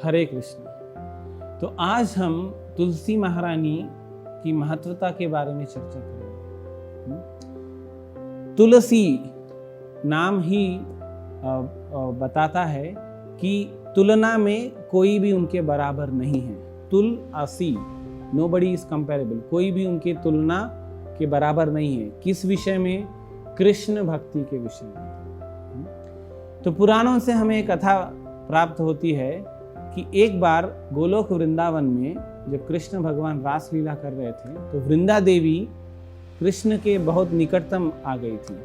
हरे कृष्ण। तो आज हम तुलसी महारानी की महत्वता के बारे में चर्चा करेंगे। तुलसी नाम ही बताता है कि तुलना में कोई भी उनके बराबर नहीं है। तुल असी, नोबडी इज कंपेरेबल, कोई भी उनकी तुलना के बराबर नहीं है। किस विषय में? कृष्ण भक्ति के विषय में। तो पुराणों से हमें एक कथा प्राप्त होती है कि एक बार गोलोक वृंदावन में जब कृष्ण भगवान रास लीला कर रहे थे तो वृंदा देवी कृष्ण के बहुत निकटतम आ गई थी।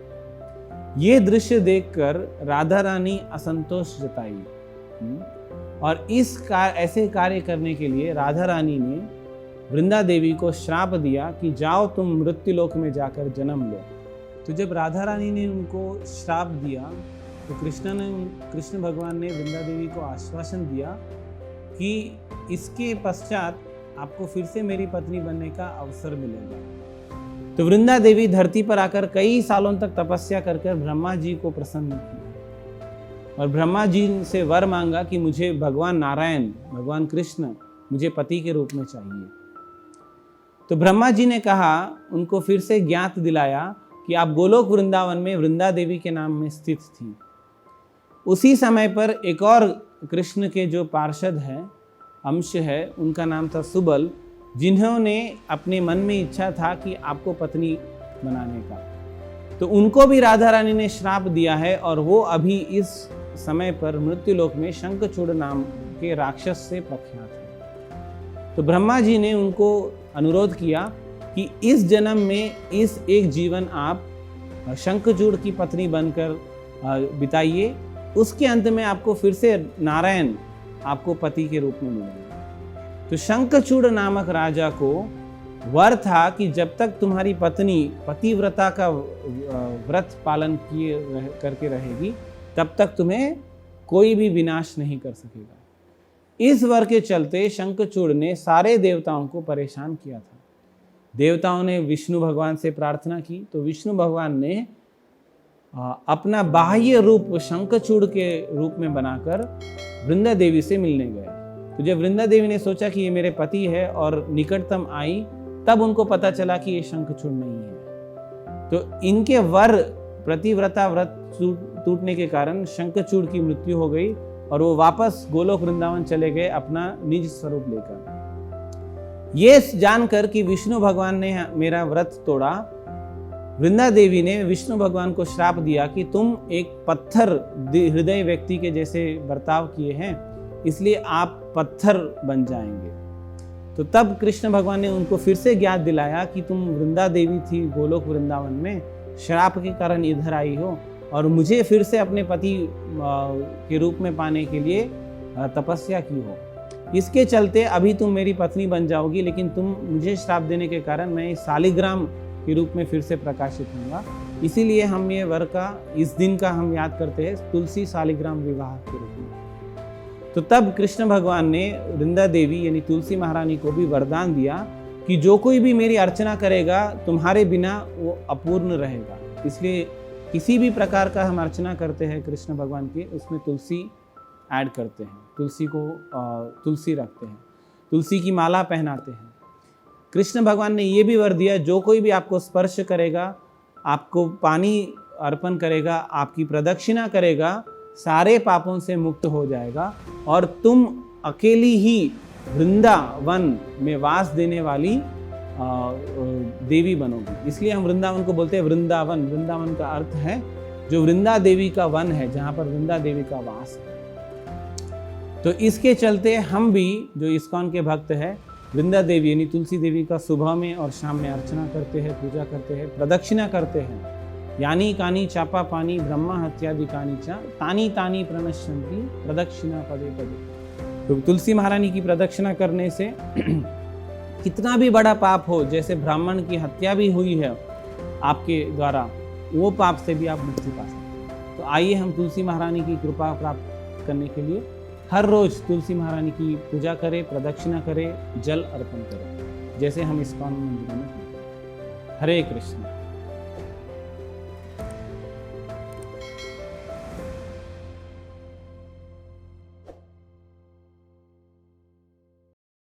ये दृश्य देखकर राधा रानी असंतोष जताई और ऐसे कार्य करने के लिए राधा रानी ने वृंदा देवी को श्राप दिया कि जाओ तुम मृत्युलोक में जाकर जन्म लो। तो जब राधा रानी ने उनको श्राप दिया तो कृष्ण भगवान ने वृंदा देवी को आश्वासन दिया कि इसके पश्चात आपको फिर से मेरी पत्नी बनने का अवसर मिलेगा। तो वृंदा देवी धरती पर आकर कई सालों तक तपस्या कर ब्रह्मा जी को प्रसन्न किया और ब्रह्मा जी से वर मांगा कि मुझे भगवान नारायण, भगवान कृष्ण मुझे पति के रूप में चाहिए। तो ब्रह्मा जी ने कहा, उनको फिर से ज्ञात दिलाया कि आप गोलोक वृंदावन में वृंदा देवी के नाम में स्थित थी। उसी समय पर एक और कृष्ण के जो पार्षद हैं, अंश है, उनका नाम था सुबल, जिन्होंने अपने मन में इच्छा था कि आपको पत्नी बनाने का। तो उनको भी राधा रानी ने श्राप दिया है और वो अभी इस समय पर मृत्युलोक में शंखचूड़ नाम के राक्षस से प्रख्यात है। तो ब्रह्मा जी ने उनको अनुरोध किया कि इस जन्म में इस एक जीवन आप शंखचूड़ की पत्नी बनकर बिताइए, उसके अंत में आपको फिर से नारायण आपको पति के रूप में मिलेंगे। तो शंखचूड़ नामक राजा को वर था कि जब तक तुम्हारी पत्नी पतिव्रता का व्रत पालन करके रहेगी तब तक तुम्हें कोई भी विनाश नहीं कर सकेगा। इस वर के चलते शंखचूड़ ने सारे देवताओं को परेशान किया था। देवताओं ने विष्णु भगवान से प्रार्थना की तो विष्णु भगवान ने अपना बाह्य रूप शंखचूड़ के रूप में बनाकर वृंदा देवी से मिलने गए। तो जब वृंदा देवी ने सोचा कि ये मेरे पति है और निकटतम आई, तब उनको पता चला कि ये शंखचूड़ नहीं है। तो इनके वर प्रतिव्रता व्रत टूटने के कारण शंखचूड़ की मृत्यु हो गई और वो वापस गोलोक वृंदावन चले गए अपना निज स्वरूप लेकर। ये जानकर कि विष्णु भगवान ने मेरा व्रत तोड़ा, वृंदा देवी ने विष्णु भगवान को श्राप दिया कि तुम एक पत्थर हृदय व्यक्ति के जैसे बर्ताव किए हैं, इसलिए आप पत्थर बन जाएंगे। तो तब कृष्ण भगवान ने उनको फिर से ज्ञात दिलाया कि तुम वृंदा देवी थी गोलोक वृंदावन में, श्राप के कारण इधर आई हो और मुझे फिर से अपने पति के रूप में पाने के लिए तपस्या की हो। इसके चलते अभी तुम मेरी पत्नी बन जाओगी, लेकिन तुम मुझे श्राप देने के कारण मैं शालिग्राम के रूप में फिर से प्रकाशित होगा। इसीलिए हम ये वर का इस दिन का हम याद करते हैं तुलसी शालिग्राम विवाह के रूप में। तो तब कृष्ण भगवान ने वृंदा देवी यानी तुलसी महारानी को भी वरदान दिया कि जो कोई भी मेरी अर्चना करेगा तुम्हारे बिना वो अपूर्ण रहेगा। इसलिए किसी भी प्रकार का हम अर्चना करते हैं कृष्ण भगवान की, उसमें तुलसी ऐड करते हैं, तुलसी रखते हैं, तुलसी की माला पहनाते हैं। कृष्ण भगवान ने ये भी वर दिया, जो कोई भी आपको स्पर्श करेगा, आपको पानी अर्पण करेगा, आपकी प्रदक्षिणा करेगा, सारे पापों से मुक्त हो जाएगा और तुम अकेली ही वृंदावन में वास देने वाली देवी बनोगी। इसलिए हम वृंदावन को बोलते हैं वृंदावन। वृंदावन का अर्थ है जो वृंदा देवी का वन है, जहाँ पर वृंदा देवी का वास है। तो इसके चलते हम भी जो इस्कॉन के भक्त हैं, वृंदा देवी यानी तुलसी देवी का सुबह में और शाम में अर्चना करते हैं, पूजा करते हैं, प्रदक्षिणा करते हैं। यानी कानी चापा पानी ब्रह्मा हत्यादि कानी चा तानी तानी प्रणश्यंती प्रदक्षिणा पदे पदे। तो तुलसी महारानी की प्रदक्षिणा करने से कितना भी बड़ा पाप हो, जैसे ब्राह्मण की हत्या भी हुई है आपके द्वारा, वो पाप से भी आप मुक्ति पा सकते हैं। तो आइए हम तुलसी महारानी की कृपा प्राप्त करने के लिए हर रोज तुलसी महारानी की पूजा करें, प्रदक्षिणा करें, जल अर्पण करें, जैसे हम इस्कॉन मंदिर में करते हैं। हरे कृष्ण।